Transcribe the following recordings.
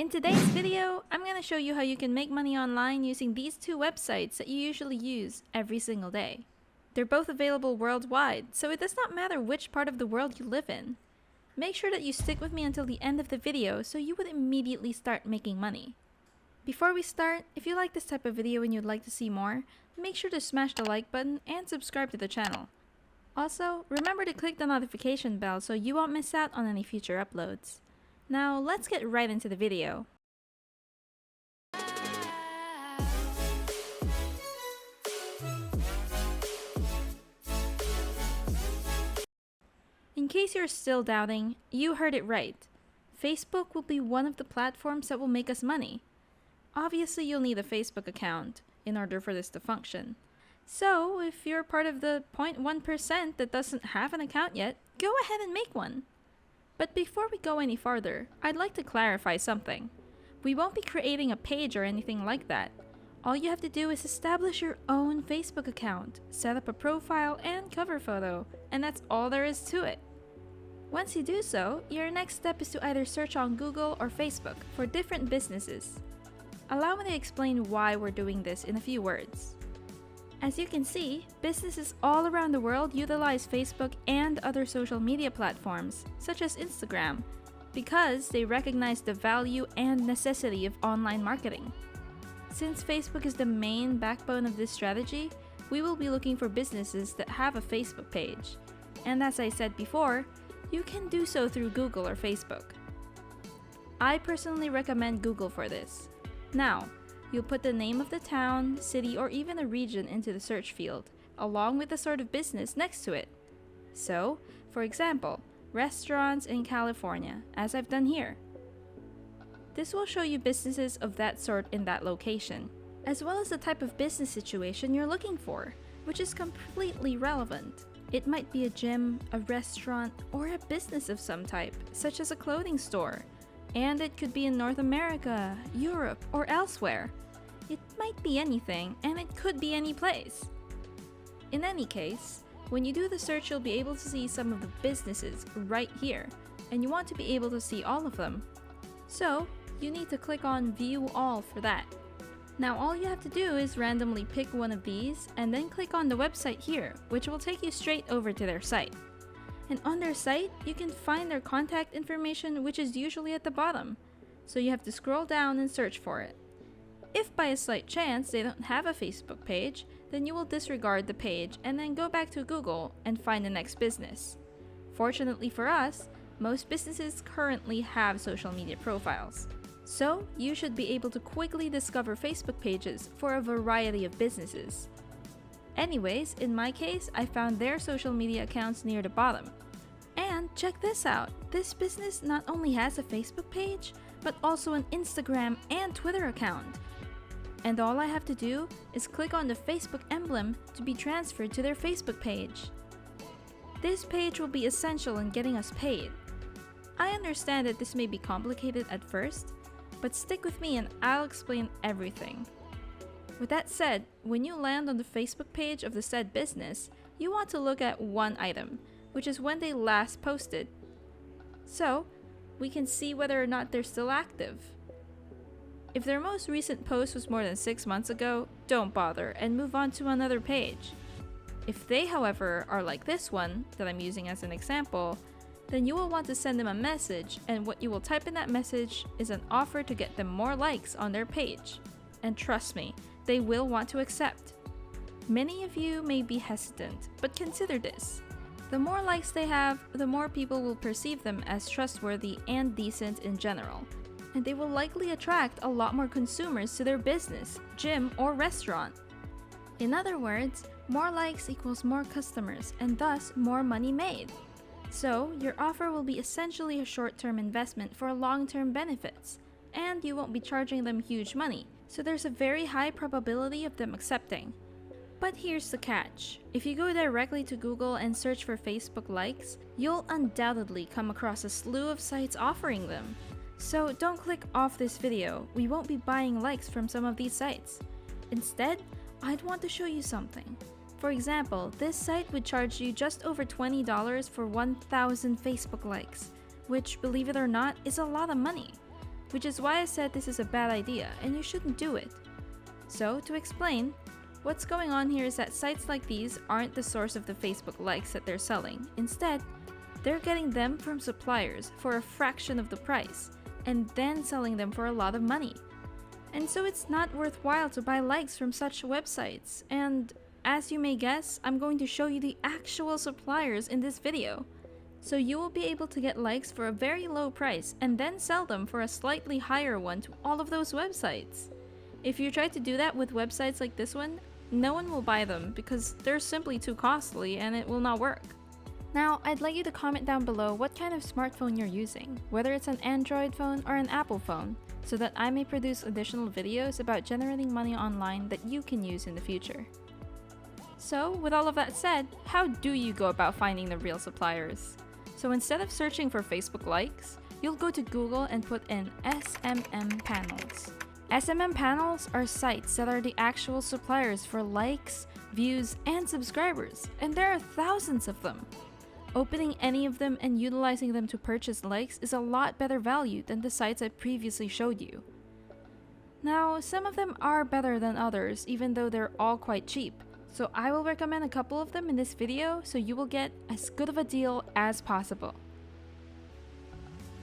In today's video, I'm going to show you how you can make money online using these two websites that you usually use every single day. They're both available worldwide, so it does not matter which part of the world you live in. Make sure that you stick with me until the end of the video so you would immediately start making money. Before we start, if you like this type of video and you'd like to see more, make sure to smash the like button and subscribe to the channel. Also, remember to click the notification bell so you won't miss out on any future uploads. Now, let's get right into the video. In case you're still doubting, you heard it right. Facebook will be one of the platforms that will make us money. Obviously, you'll need a Facebook account in order for this to function. So, if you're part of the 0.1% that doesn't have an account yet, go ahead and make one. But before we go any farther, I'd like to clarify something. We won't be creating a page or anything like that. All you have to do is establish your own Facebook account, set up a profile and cover photo, and that's all there is to it. Once you do so, your next step is to either search on Google or Facebook for different businesses. Allow me to explain why we're doing this in a few words. As you can see, businesses all around the world utilize Facebook and other social media platforms, such as Instagram, because they recognize the value and necessity of online marketing. Since Facebook is the main backbone of this strategy, we will be looking for businesses that have a Facebook page. And as I said before, you can do so through Google or Facebook. I personally recommend Google for this. Now, you'll put the name of the town, city, or even a region into the search field, along with the sort of business next to it. So, for example, restaurants in California, as I've done here. This will show you businesses of that sort in that location, as well as the type of business situation you're looking for, which is completely relevant. It might be a gym, a restaurant, or a business of some type, such as a clothing store. And it could be in North America, Europe, or elsewhere. It might be anything, and it could be any place. In any case, when you do the search, you'll be able to see some of the businesses right here, and you want to be able to see all of them. So, you need to click on View All for that. Now all you have to do is randomly pick one of these, and then click on the website here, which will take you straight over to their site. And on their site, you can find their contact information, which is usually at the bottom. So you have to scroll down and search for it. If by a slight chance they don't have a Facebook page, then you will disregard the page and then go back to Google and find the next business. Fortunately for us, most businesses currently have social media profiles. So you should be able to quickly discover Facebook pages for a variety of businesses. Anyways, in my case, I found their social media accounts near the bottom. And check this out, this business not only has a Facebook page, but also an Instagram and Twitter account. And all I have to do is click on the Facebook emblem to be transferred to their Facebook page. This page will be essential in getting us paid. I understand that this may be complicated at first, but stick with me and I'll explain everything. With that said, when you land on the Facebook page of the said business, you want to look at one item, which is when they last posted. So, we can see whether or not they're still active. If their most recent post was more than 6 months ago, don't bother and move on to another page. If they, however, are like this one, that I'm using as an example, then you will want to send them a message, and what you will type in that message is an offer to get them more likes on their page. And trust me, they will want to accept. Many of you may be hesitant, but consider this. The more likes they have, the more people will perceive them as trustworthy and decent in general. And they will likely attract a lot more consumers to their business, gym, or restaurant. In other words, more likes equals more customers and thus more money made. So, your offer will be essentially a short-term investment for long-term benefits, and you won't be charging them huge money. So there's a very high probability of them accepting. But here's the catch. If you go directly to Google and search for Facebook likes, you'll undoubtedly come across a slew of sites offering them. So don't click off this video, we won't be buying likes from some of these sites. Instead, I'd want to show you something. For example, this site would charge you just over $20 for 1,000 Facebook likes, which, believe it or not, is a lot of money. which is why I said this is a bad idea and you shouldn't do it. So, to explain, what's going on here is that sites like these aren't the source of the Facebook likes that they're selling. Instead, they're getting them from suppliers for a fraction of the price, and then selling them for a lot of money. And so it's not worthwhile to buy likes from such websites. And as you may guess, I'm going to show you the actual suppliers in this video. So you will be able to get likes for a very low price and then sell them for a slightly higher one to all of those websites. If you try to do that with websites like this one, no one will buy them because they're simply too costly and it will not work. Now, I'd like you to comment down below what kind of smartphone you're using, whether it's an Android phone or an Apple phone, so that I may produce additional videos about generating money online that you can use in the future. So, with all of that said, how do you go about finding the real suppliers? So instead of searching for Facebook likes, you'll go to Google and put in SMM panels. SMM panels are sites that are the actual suppliers for likes, views, and subscribers, and there are thousands of them. Opening any of them and utilizing them to purchase likes is a lot better value than the sites I previously showed you. Now, some of them are better than others, even though they're all quite cheap, so I will recommend a couple of them in this video so you will get as good of a deal as possible.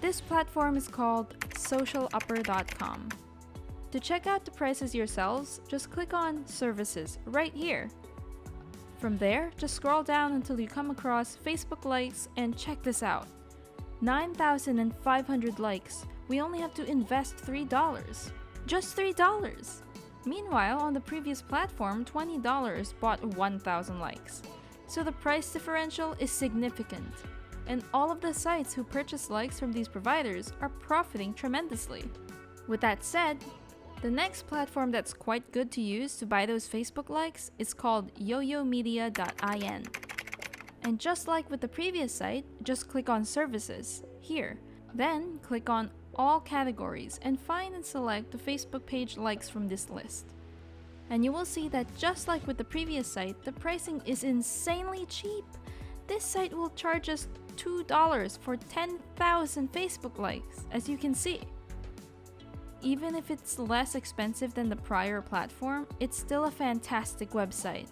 This platform is called socialupper.com. To check out the prices yourselves, just click on Services right here. From there, just scroll down until you come across Facebook likes and check this out. 9,500 likes. We only have to invest $3. Just $3! Meanwhile, on the previous platform, $20 bought 1,000 likes. So the price differential is significant. And all of the sites who purchase likes from these providers are profiting tremendously. With that said, the next platform that's quite good to use to buy those Facebook likes is called yoyomedia.in. And just like with the previous site, just click on Services here. Then click on All Categories and find and select the Facebook page likes from this list. And you will see that just like with the previous site, the pricing is insanely cheap. This site will charge us $2 for 10,000 Facebook likes, as you can see. Even if it's less expensive than the prior platform, it's still a fantastic website.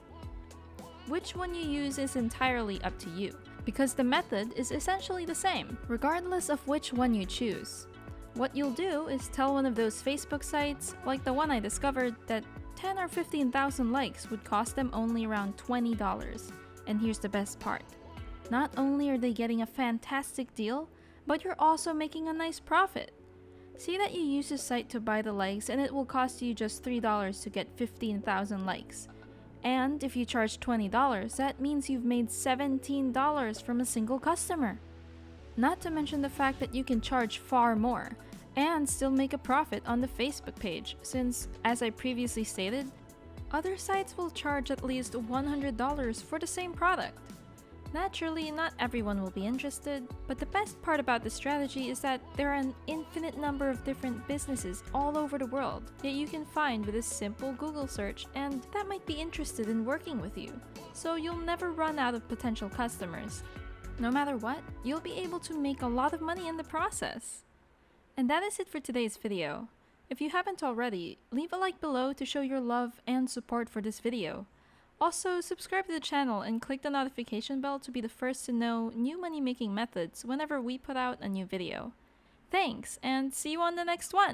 Which one you use is entirely up to you, because the method is essentially the same, regardless of which one you choose. What you'll do is tell one of those Facebook sites, like the one I discovered, that 10 or 15,000 likes would cost them only around $20. And here's the best part. Not only are they getting a fantastic deal, but you're also making a nice profit. See that you use this site to buy the likes and it will cost you just $3 to get 15,000 likes. And if you charge $20, that means you've made $17 from a single customer. Not to mention the fact that you can charge far more and still make a profit on the Facebook page, since, as I previously stated, other sites will charge at least $100 for the same product. Naturally, not everyone will be interested, but the best part about this strategy is that there are an infinite number of different businesses all over the world that you can find with a simple Google search and that might be interested in working with you. So you'll never run out of potential customers. No matter what, you'll be able to make a lot of money in the process. And that is it for today's video. If you haven't already, leave a like below to show your love and support for this video. Also, subscribe to the channel and click the notification bell to be the first to know new money-making methods whenever we put out a new video. Thanks, and see you on the next one!